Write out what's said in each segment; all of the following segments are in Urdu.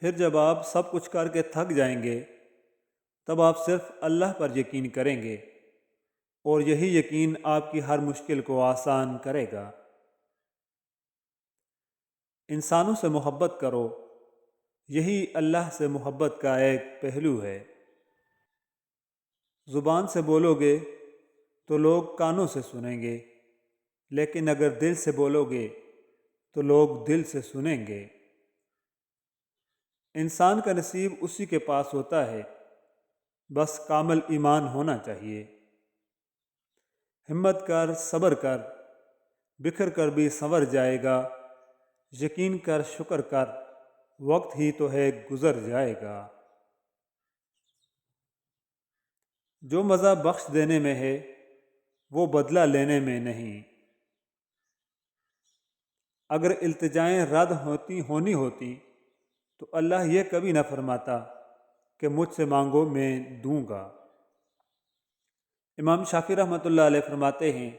پھر جب آپ سب کچھ کر کے تھک جائیں گے تب آپ صرف اللہ پر یقین کریں گے، اور یہی یقین آپ کی ہر مشکل کو آسان کرے گا۔ انسانوں سے محبت کرو، یہی اللہ سے محبت کا ایک پہلو ہے۔ زبان سے بولو گے تو لوگ کانوں سے سنیں گے، لیکن اگر دل سے بولو گے تو لوگ دل سے سنیں گے۔ انسان کا نصیب اسی کے پاس ہوتا ہے، بس کامل ایمان ہونا چاہیے۔ ہمت کر، صبر کر، بکھر کر بھی سنور جائے گا، یقین کر، شکر کر، وقت ہی تو ہے گزر جائے گا۔ جو مزہ بخش دینے میں ہے وہ بدلہ لینے میں نہیں۔ اگر التجائیں رد ہونی ہوتی تو اللہ یہ کبھی نہ فرماتا کہ مجھ سے مانگو میں دوں گا۔ امام شافعی رحمۃ اللہ علیہ فرماتے ہیں،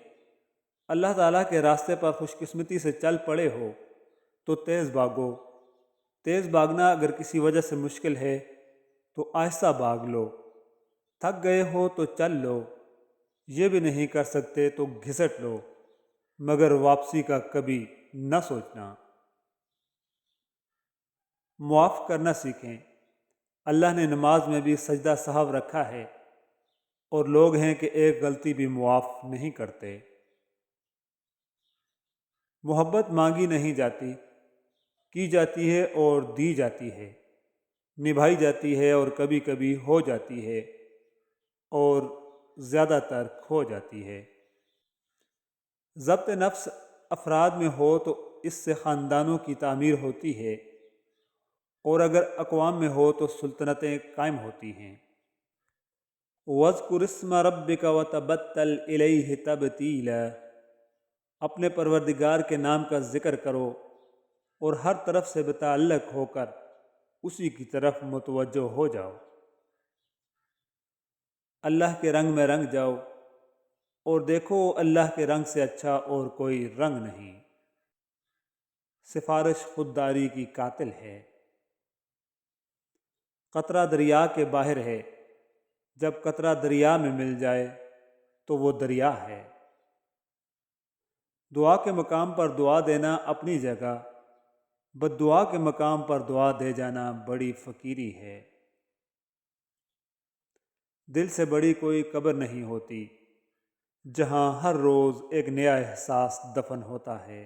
اللہ تعالیٰ کے راستے پر خوش قسمتی سے چل پڑے ہو تو تیز بھاگو۔ تیز بھاگنا اگر کسی وجہ سے مشکل ہے تو آہستہ بھاگ لو۔ تھک گئے ہو تو چل لو، یہ بھی نہیں کر سکتے تو گھسٹ لو، مگر واپسی کا کبھی نہ سوچنا۔ معاف کرنا سیکھیں۔ اللہ نے نماز میں بھی سجدہ سہو رکھا ہے، اور لوگ ہیں کہ ایک غلطی بھی معاف نہیں کرتے۔ محبت مانگی نہیں جاتی، کی جاتی ہے اور دی جاتی ہے، نبھائی جاتی ہے اور کبھی کبھی ہو جاتی ہے، اور زیادہ تر کھو جاتی ہے۔ ضبط نفس افراد میں ہو تو اس سے خاندانوں کی تعمیر ہوتی ہے، اور اگر اقوام میں ہو تو سلطنتیں قائم ہوتی ہیں۔ وَاذْكُرِ اسْمَ رَبِّكَ وَتَبَتَّلْ إِلَيْهِ تَبْتِيلًا، اپنے پروردگار کے نام کا ذکر کرو اور ہر طرف سے متعلق ہو کر اسی کی طرف متوجہ ہو جاؤ۔ اللہ کے رنگ میں رنگ جاؤ، اور دیکھو اللہ کے رنگ سے اچھا اور کوئی رنگ نہیں۔ سفارش خودداری کی قاتل ہے۔ قطرہ دریا کے باہر ہے، جب قطرہ دریا میں مل جائے تو وہ دریا ہے۔ دعا کے مقام پر دعا دینا اپنی جگہ، بد دعا کے مقام پر دعا دے جانا بڑی فقیری ہے۔ دل سے بڑی کوئی قبر نہیں ہوتی جہاں ہر روز ایک نیا احساس دفن ہوتا ہے۔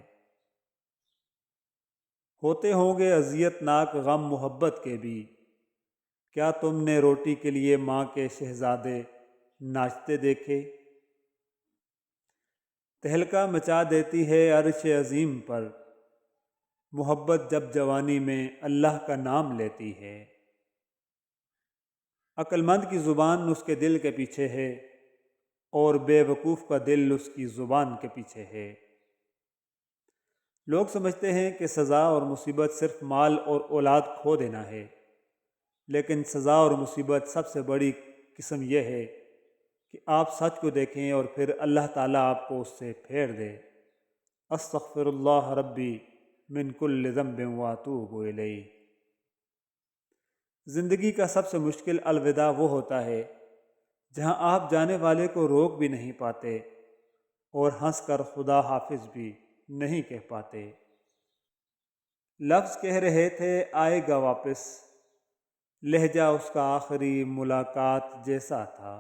ہوتے ہوں گے اذیت ناک غم محبت کے بھی، کیا تم نے روٹی کے لیے ماں کے شہزادے ناچتے دیکھے؟ تہلکہ مچا دیتی ہے عرش عظیم پر، محبت جب جوانی میں اللہ کا نام لیتی ہے۔ عقل مند کی زبان اس کے دل کے پیچھے ہے، اور بے وقوف کا دل اس کی زبان کے پیچھے ہے۔ لوگ سمجھتے ہیں کہ سزا اور مصیبت صرف مال اور اولاد کھو دینا ہے، لیکن سزا اور مصیبت سب سے بڑی قسم یہ ہے کہ آپ سچ کو دیکھیں اور پھر اللہ تعالیٰ آپ کو اس سے پھیر دے۔ استغفر اللہ ربی من کل ذنب واتوب الیہ۔ زندگی کا سب سے مشکل الوداع وہ ہوتا ہے جہاں آپ جانے والے کو روک بھی نہیں پاتے اور ہنس کر خدا حافظ بھی نہیں کہہ پاتے۔ لفظ کہہ رہے تھے آئے گا واپس، لہجہ اس کا آخری ملاقات جیسا تھا۔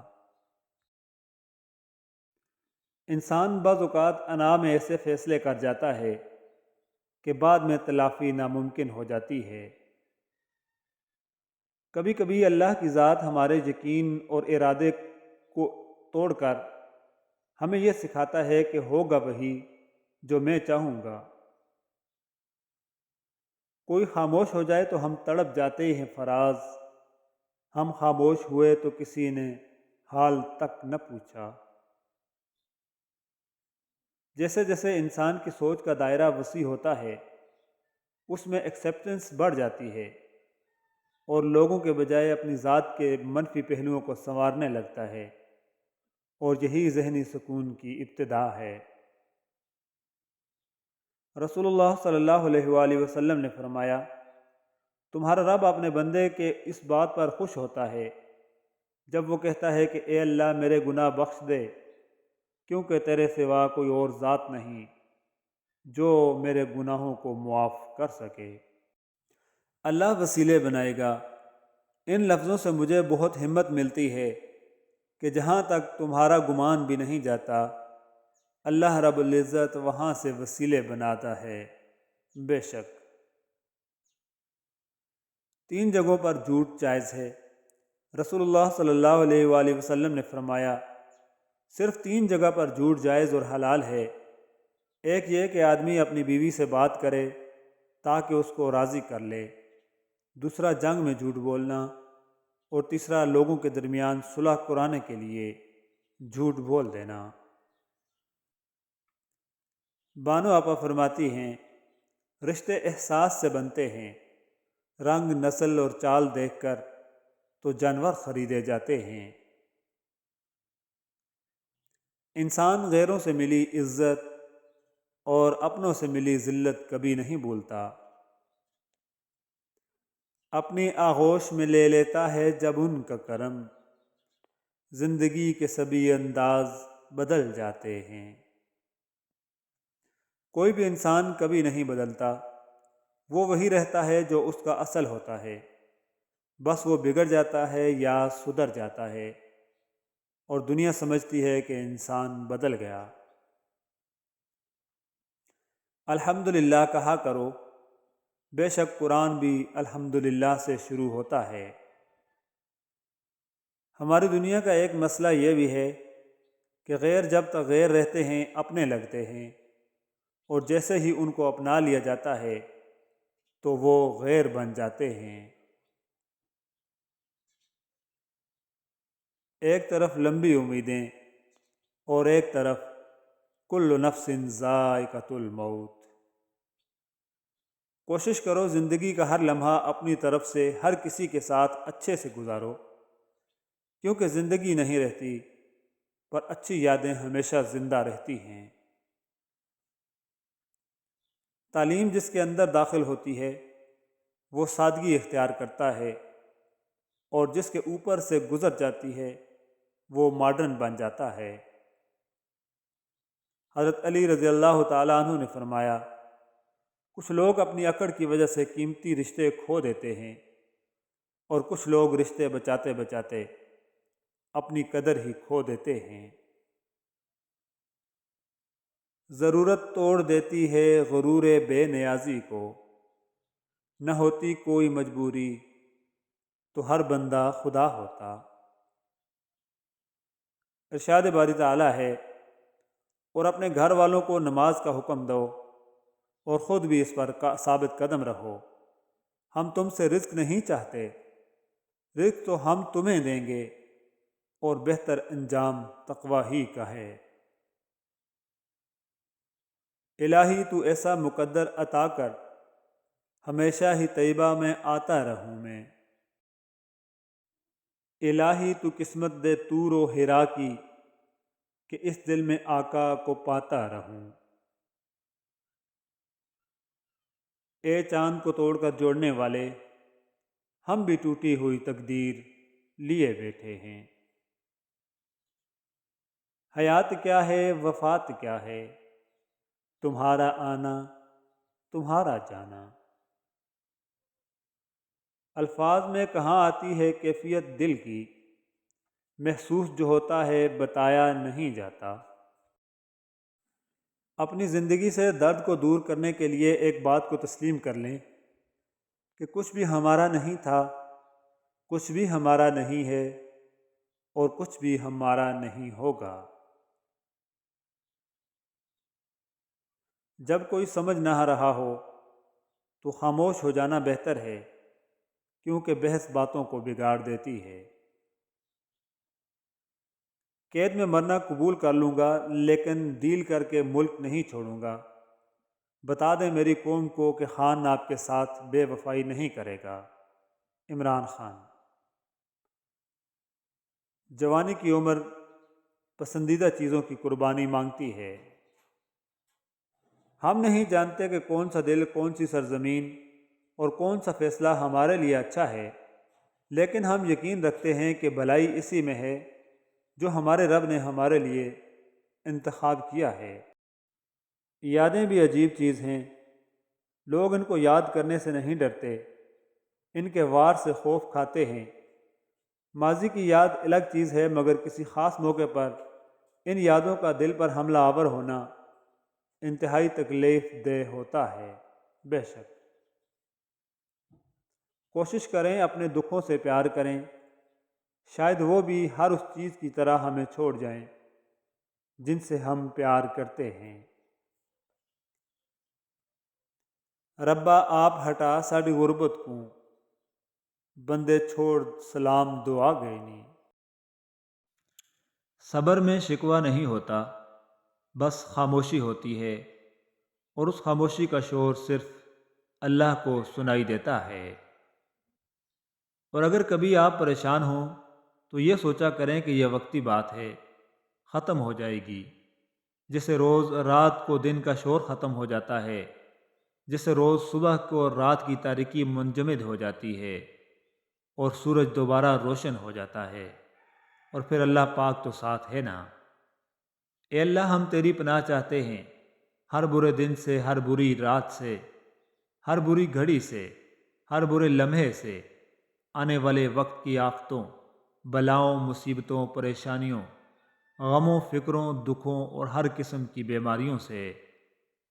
انسان بعض اوقات انا میں ایسے فیصلے کر جاتا ہے کہ بعد میں تلافی ناممکن ہو جاتی ہے۔ کبھی کبھی اللہ کی ذات ہمارے یقین اور ارادے کو توڑ کر ہمیں یہ سکھاتا ہے کہ ہوگا وہی جو میں چاہوں گا۔ کوئی خاموش ہو جائے تو ہم تڑپ جاتے ہیں فراز، ہم خاموش ہوئے تو کسی نے حال تک نہ پوچھا۔ جیسے جیسے انسان کی سوچ کا دائرہ وسیع ہوتا ہے اس میں ایکسیپٹنس بڑھ جاتی ہے، اور لوگوں کے بجائے اپنی ذات کے منفی پہلوؤں کو سنوارنے لگتا ہے، اور یہی ذہنی سکون کی ابتدا ہے۔ رسول اللہ صلی اللہ علیہ وآلہ وسلم نے فرمایا، تمہارا رب اپنے بندے کے اس بات پر خوش ہوتا ہے جب وہ کہتا ہے کہ اے اللہ میرے گناہ بخش دے، کیونکہ تیرے سوا کوئی اور ذات نہیں جو میرے گناہوں کو معاف کر سکے۔ اللہ وسیلے بنائے گا۔ ان لفظوں سے مجھے بہت ہمت ملتی ہے کہ جہاں تک تمہارا گمان بھی نہیں جاتا، اللہ رب العزت وہاں سے وسیلے بناتا ہے۔ بے شک 3 جگہوں پر جھوٹ جائز ہے۔ رسول اللہ صلی اللہ علیہ وآلہ وسلم نے فرمایا، صرف 3 جگہ پر جھوٹ جائز اور حلال ہے۔ ایک یہ کہ آدمی اپنی بیوی سے بات کرے تاکہ اس کو راضی کر لے، دوسرا جنگ میں جھوٹ بولنا، اور تیسرا لوگوں کے درمیان صلح کرانے کے لیے جھوٹ بول دینا۔ بانو آپا فرماتی ہیں، رشتے احساس سے بنتے ہیں، رنگ، نسل اور چال دیکھ کر تو جانور خریدے جاتے ہیں۔ انسان غیروں سے ملی عزت اور اپنوں سے ملی ذلت کبھی نہیں بھولتا۔ اپنی آغوش میں لے لیتا ہے جب ان کا کرم، زندگی کے سبھی انداز بدل جاتے ہیں۔ کوئی بھی انسان کبھی نہیں بدلتا، وہ وہی رہتا ہے جو اس کا اصل ہوتا ہے، بس وہ بگڑ جاتا ہے یا سدھر جاتا ہے، اور دنیا سمجھتی ہے کہ انسان بدل گیا۔ الحمدللہ کہا کرو، بے شک قرآن بھی الحمدللہ سے شروع ہوتا ہے۔ ہماری دنیا کا ایک مسئلہ یہ بھی ہے کہ غیر جب تک غیر رہتے ہیں اپنے لگتے ہیں، اور جیسے ہی ان کو اپنا لیا جاتا ہے تو وہ غیر بن جاتے ہیں۔ ایک طرف لمبی امیدیں اور ایک طرف کل نفس ذائقۃ الموت۔ کوشش کرو زندگی کا ہر لمحہ اپنی طرف سے ہر کسی کے ساتھ اچھے سے گزارو، کیونکہ زندگی نہیں رہتی پر اچھی یادیں ہمیشہ زندہ رہتی ہیں۔ تعلیم جس کے اندر داخل ہوتی ہے وہ سادگی اختیار کرتا ہے، اور جس کے اوپر سے گزر جاتی ہے وہ ماڈرن بن جاتا ہے۔ حضرت علی رضی اللہ تعالیٰ عنہ نے فرمایا، کچھ لوگ اپنی اکڑ کی وجہ سے قیمتی رشتے کھو دیتے ہیں، اور کچھ لوگ رشتے بچاتے بچاتے اپنی قدر ہی کھو دیتے ہیں۔ ضرورت توڑ دیتی ہے غرور بے نیازی کو، نہ ہوتی کوئی مجبوری تو ہر بندہ خدا ہوتا۔ ارشاد باری تعالیٰ ہے، اور اپنے گھر والوں کو نماز کا حکم دو اور خود بھی اس پر ثابت قدم رہو۔ ہم تم سے رزق نہیں چاہتے، رزق تو ہم تمہیں دیں گے، اور بہتر انجام تقوی ہی کا ہے۔ الہی تو ایسا مقدر عطا کر، ہمیشہ ہی طیبہ میں آتا رہوں میں۔ الہی تو قسمت دے طور و حرا کی، کہ اس دل میں آقا کو پاتا رہوں۔ اے چاند کو توڑ کر جوڑنے والے، ہم بھی ٹوٹی ہوئی تقدیر لیے بیٹھے ہیں۔ حیات کیا ہے وفات کیا ہے، تمہارا آنا تمہارا جانا۔ الفاظ میں کہاں آتی ہے کیفیت دل کی، محسوس جو ہوتا ہے بتایا نہیں جاتا۔ اپنی زندگی سے درد کو دور کرنے کے لیے ایک بات کو تسلیم کر لیں کہ کچھ بھی ہمارا نہیں تھا، کچھ بھی ہمارا نہیں ہے، اور کچھ بھی ہمارا نہیں ہوگا۔ جب کوئی سمجھ نہ رہا ہو تو خاموش ہو جانا بہتر ہے، کیونکہ بحث باتوں کو بگاڑ دیتی ہے۔ قید میں مرنا قبول کر لوں گا، لیکن ڈیل کر کے ملک نہیں چھوڑوں گا۔ بتا دیں میری قوم کو کہ خان آپ کے ساتھ بے وفائی نہیں کرے گا۔ عمران خان۔ جوانی کی عمر پسندیدہ چیزوں کی قربانی مانگتی ہے۔ ہم نہیں جانتے کہ کون سا دل، کون سی سرزمین اور کون سا فیصلہ ہمارے لیے اچھا ہے، لیکن ہم یقین رکھتے ہیں کہ بھلائی اسی میں ہے جو ہمارے رب نے ہمارے لیے انتخاب کیا ہے۔ یادیں بھی عجیب چیز ہیں، لوگ ان کو یاد کرنے سے نہیں ڈرتے، ان کے وار سے خوف کھاتے ہیں۔ ماضی کی یاد الگ چیز ہے، مگر کسی خاص موقع پر ان یادوں کا دل پر حملہ آور ہونا انتہائی تکلیف دہ ہوتا ہے۔ بے شک کوشش کریں اپنے دکھوں سے پیار کریں، شاید وہ بھی ہر اس چیز کی طرح ہمیں چھوڑ جائیں جن سے ہم پیار کرتے ہیں۔ ربا آپ ہٹا ساڈی غربت کو، بندے چھوڑ سلام دعا گئے نہیں۔ صبر میں شکوہ نہیں ہوتا، بس خاموشی ہوتی ہے، اور اس خاموشی کا شور صرف اللہ کو سنائی دیتا ہے۔ اور اگر کبھی آپ پریشان ہوں تو یہ سوچا کریں کہ یہ وقتی بات ہے، ختم ہو جائے گی، جیسے روز رات کو دن کا شور ختم ہو جاتا ہے، جیسے روز صبح کو رات کی تاریکی منجمد ہو جاتی ہے اور سورج دوبارہ روشن ہو جاتا ہے، اور پھر اللہ پاک تو ساتھ ہے نا۔ اے اللہ، ہم تیری پناہ چاہتے ہیں ہر برے دن سے، ہر بری رات سے، ہر بری گھڑی سے، ہر برے لمحے سے، آنے والے وقت کی آفتوں، بلاؤں، مصیبتوں، پریشانیوں، غموں، فکروں، دکھوں اور ہر قسم کی بیماریوں سے۔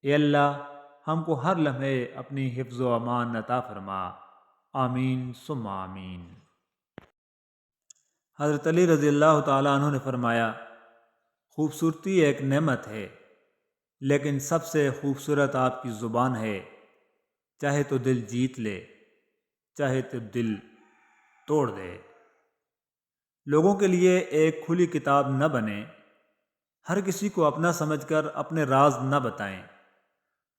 اے اللہ، ہم کو ہر لمحے اپنی حفظ و امان عطا فرما، آمین ثم آمین۔ حضرت علی رضی اللہ تعالیٰ عنہ نے فرمایا، خوبصورتی ایک نعمت ہے، لیکن سب سے خوبصورت آپ کی زبان ہے، چاہے تو دل جیت لے، چاہے تو دل توڑ دے۔ لوگوں کے لیے ایک کھلی کتاب نہ بنیں، ہر کسی کو اپنا سمجھ کر اپنے راز نہ بتائیں،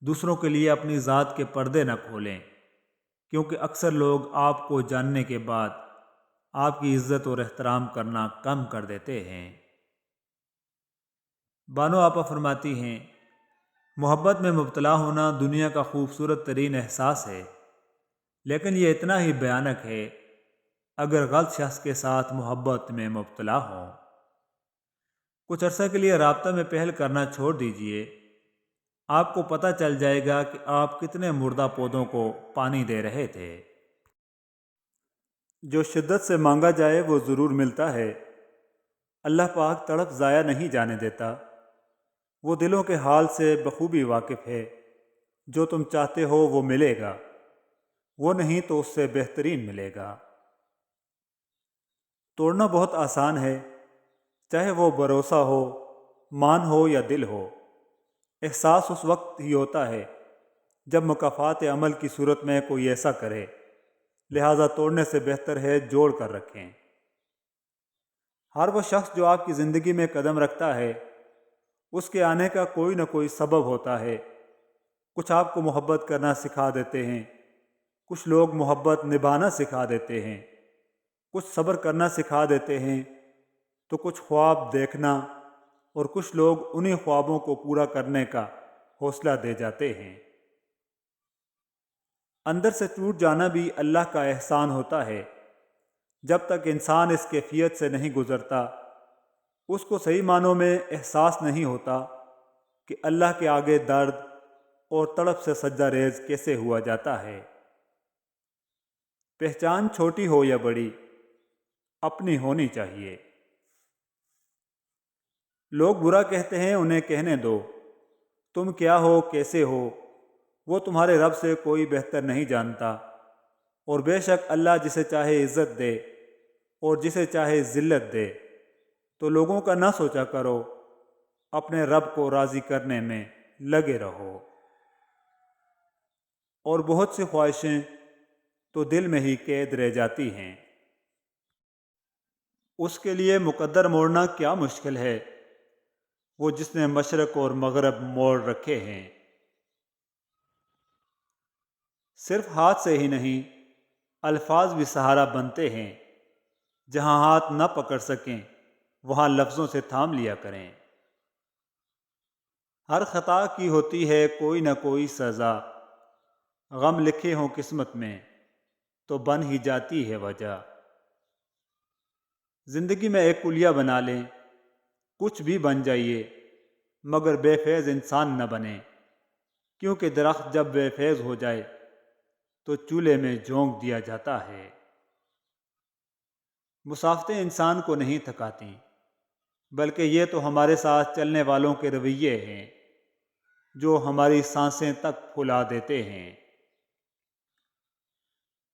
دوسروں کے لیے اپنی ذات کے پردے نہ کھولیں، کیونکہ اکثر لوگ آپ کو جاننے کے بعد آپ کی عزت اور احترام کرنا کم کر دیتے ہیں۔ بانو آپا فرماتی ہیں، محبت میں مبتلا ہونا دنیا کا خوبصورت ترین احساس ہے، لیکن یہ اتنا ہی بھیانک ہے اگر غلط شخص کے ساتھ محبت میں مبتلا ہوں۔ کچھ عرصہ کے لیے رابطہ میں پہل کرنا چھوڑ دیجئے، آپ کو پتہ چل جائے گا کہ آپ کتنے مردہ پودوں کو پانی دے رہے تھے۔ جو شدت سے مانگا جائے وہ ضرور ملتا ہے، اللہ پاک تڑپ ضائع نہیں جانے دیتا، وہ دلوں کے حال سے بخوبی واقف ہے، جو تم چاہتے ہو وہ ملے گا، وہ نہیں تو اس سے بہترین ملے گا۔ توڑنا بہت آسان ہے، چاہے وہ بھروسہ ہو، مان ہو یا دل ہو۔ احساس اس وقت ہی ہوتا ہے جب مکافات عمل کی صورت میں کوئی ایسا کرے، لہٰذا توڑنے سے بہتر ہے جوڑ کر رکھیں۔ ہر وہ شخص جو آپ کی زندگی میں قدم رکھتا ہے، اس کے آنے کا کوئی نہ کوئی سبب ہوتا ہے۔ کچھ آپ کو محبت کرنا سکھا دیتے ہیں، کچھ لوگ محبت نبھانا سکھا دیتے ہیں، کچھ صبر کرنا سکھا دیتے ہیں، تو کچھ خواب دیکھنا، اور کچھ لوگ انہی خوابوں کو پورا کرنے کا حوصلہ دے جاتے ہیں۔ اندر سے ٹوٹ جانا بھی اللہ کا احسان ہوتا ہے۔ جب تک انسان اس کیفیت سے نہیں گزرتا، اس کو صحیح معنوں میں احساس نہیں ہوتا کہ اللہ کے آگے درد اور تڑپ سے سجدہ ریز کیسے ہوا جاتا ہے۔ پہچان چھوٹی ہو یا بڑی، اپنی ہونی چاہیے۔ لوگ برا کہتے ہیں، انہیں کہنے دو، تم کیا ہو، کیسے ہو، وہ تمہارے رب سے کوئی بہتر نہیں جانتا، اور بے شک اللہ جسے چاہے عزت دے اور جسے چاہے ذلت دے۔ تو لوگوں کا نہ سوچا کرو، اپنے رب کو راضی کرنے میں لگے رہو۔ اور بہت سی خواہشیں تو دل میں ہی قید رہ جاتی ہیں، اس کے لیے مقدر موڑنا کیا مشکل ہے، وہ جس نے مشرق اور مغرب موڑ رکھے ہیں۔ صرف ہاتھ سے ہی نہیں، الفاظ بھی سہارا بنتے ہیں، جہاں ہاتھ نہ پکڑ سکیں وہاں لفظوں سے تھام لیا کریں۔ ہر خطا کی ہوتی ہے کوئی نہ کوئی سزا، غم لکھے ہوں قسمت میں تو بن ہی جاتی ہے وجہ۔ زندگی میں ایک کلیہ بنا لیں، کچھ بھی بن جائیے، مگر بے فیض انسان نہ بنے، کیونکہ درخت جب بے فیض ہو جائے تو چولہے میں جھونک دیا جاتا ہے۔ مسافتیں انسان کو نہیں تھکاتی، بلکہ یہ تو ہمارے ساتھ چلنے والوں کے رویے ہیں جو ہماری سانسیں تک پھلا دیتے ہیں۔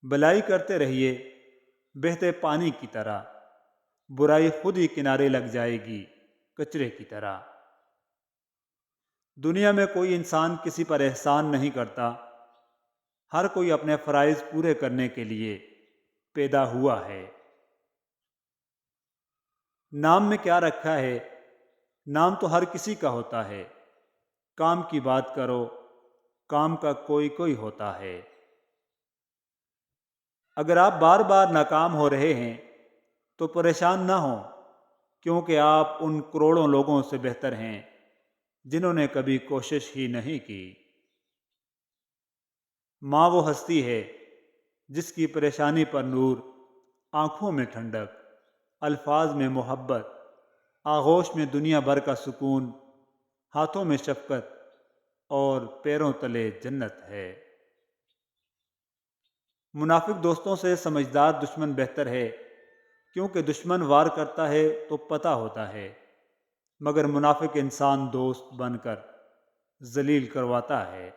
بلائی کرتے رہیے بہتے پانی کی طرح، برائی خود ہی کنارے لگ جائے گی کچرے کی طرح۔ دنیا میں کوئی انسان کسی پر احسان نہیں کرتا، ہر کوئی اپنے فرائض پورے کرنے کے لیے پیدا ہوا ہے۔ نام میں کیا رکھا ہے؟ نام تو ہر کسی کا ہوتا ہے۔ کام کی بات کرو، کام کا کوئی کوئی ہوتا ہے۔ اگر آپ بار بار ناکام ہو رہے ہیں تو پریشان نہ ہوں، کیونکہ آپ ان کروڑوں لوگوں سے بہتر ہیں جنہوں نے کبھی کوشش ہی نہیں کی۔ ماں وہ ہستی ہے جس کی پریشانی پر نور، آنکھوں میں ٹھنڈک، الفاظ میں محبت، آغوش میں دنیا بھر کا سکون، ہاتھوں میں شفقت اور پیروں تلے جنت ہے۔ منافق دوستوں سے سمجھدار دشمن بہتر ہے، کیونکہ دشمن وار کرتا ہے تو پتہ ہوتا ہے، مگر منافق انسان دوست بن کر ذلیل کرواتا ہے۔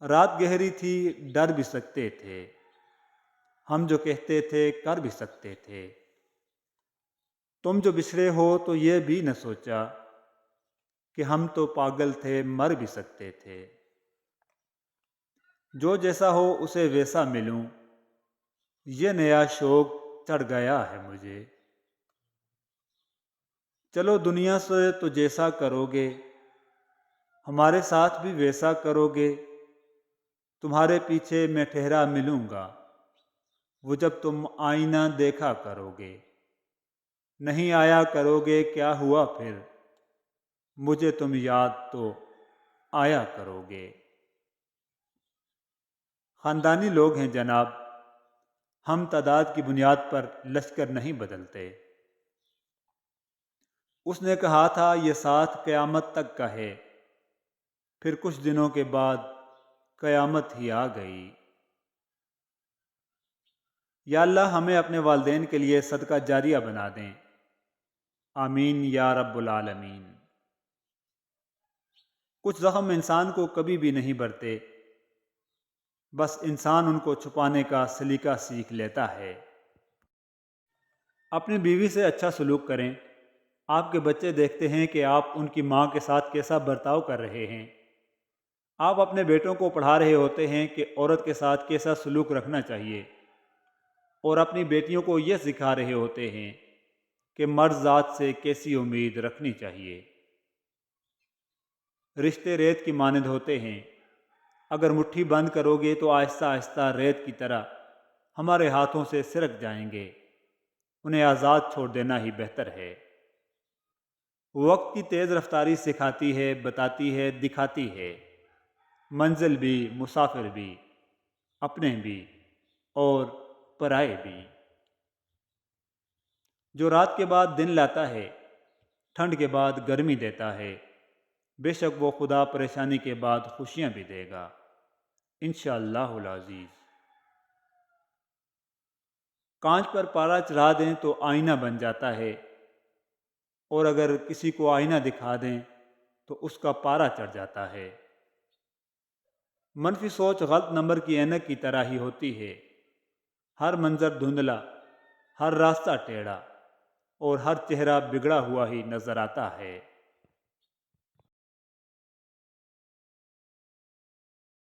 رات گہری تھی، ڈر بھی سکتے تھے، ہم جو کہتے تھے کر بھی سکتے تھے۔ تم جو بچھڑے ہو تو یہ بھی نہ سوچا کہ ہم تو پاگل تھے، مر بھی سکتے تھے۔ جو جیسا ہو اسے ویسا ملوں، یہ نیا شوق چڑھ گیا ہے مجھے۔ چلو دنیا سے تو جیسا کرو گے، ہمارے ساتھ بھی ویسا کرو گے۔ تمہارے پیچھے میں ٹھہرا ملوں گا، وہ جب تم آئینہ دیکھا کرو گے۔ نہیں آیا کرو گے کیا ہوا پھر، مجھے تم یاد تو آیا کرو گے۔ خاندانی لوگ ہیں جناب، ہم تعداد کی بنیاد پر لشکر نہیں بدلتے۔ اس نے کہا تھا یہ ساتھ قیامت تک کا ہے، پھر کچھ دنوں کے بعد قیامت ہی آ گئی۔ یا اللہ ہمیں اپنے والدین کے لیے صدقہ جاریہ بنا دیں، آمین یا رب العالمین۔ کچھ زخم انسان کو کبھی بھی نہیں بھرتے، بس انسان ان کو چھپانے کا سلیقہ سیکھ لیتا ہے۔ اپنی بیوی سے اچھا سلوک کریں۔ آپ کے بچے دیکھتے ہیں کہ آپ ان کی ماں کے ساتھ کیسا برتاؤ کر رہے ہیں۔ آپ اپنے بیٹوں کو پڑھا رہے ہوتے ہیں کہ عورت کے ساتھ کیسا سلوک رکھنا چاہیے، اور اپنی بیٹیوں کو یہ سکھا رہے ہوتے ہیں کہ مرد ذات سے کیسی امید رکھنی چاہیے۔ رشتے ریت کی مانند ہوتے ہیں، اگر مٹھی بند کرو گے تو آہستہ آہستہ ریت کی طرح ہمارے ہاتھوں سے سرک جائیں گے، انہیں آزاد چھوڑ دینا ہی بہتر ہے۔ وقت کی تیز رفتاری سکھاتی ہے، بتاتی ہے، دکھاتی ہے، منزل بھی، مسافر بھی، اپنے بھی اور پرائے بھی۔ جو رات کے بعد دن لاتا ہے، ٹھنڈ کے بعد گرمی دیتا ہے، بے شک وہ خدا پریشانی کے بعد خوشیاں بھی دے گا، انشاءاللہ العزیز۔ کانچ پر پارا چڑھا دیں تو آئینہ بن جاتا ہے، اور اگر کسی کو آئینہ دکھا دیں تو اس کا پارا چڑھ جاتا ہے۔ منفی سوچ غلط نمبر کی اینک کی طرح ہی ہوتی ہے، ہر منظر دھندلا، ہر راستہ ٹیڑھا اور ہر چہرہ بگڑا ہوا ہی نظر آتا ہے۔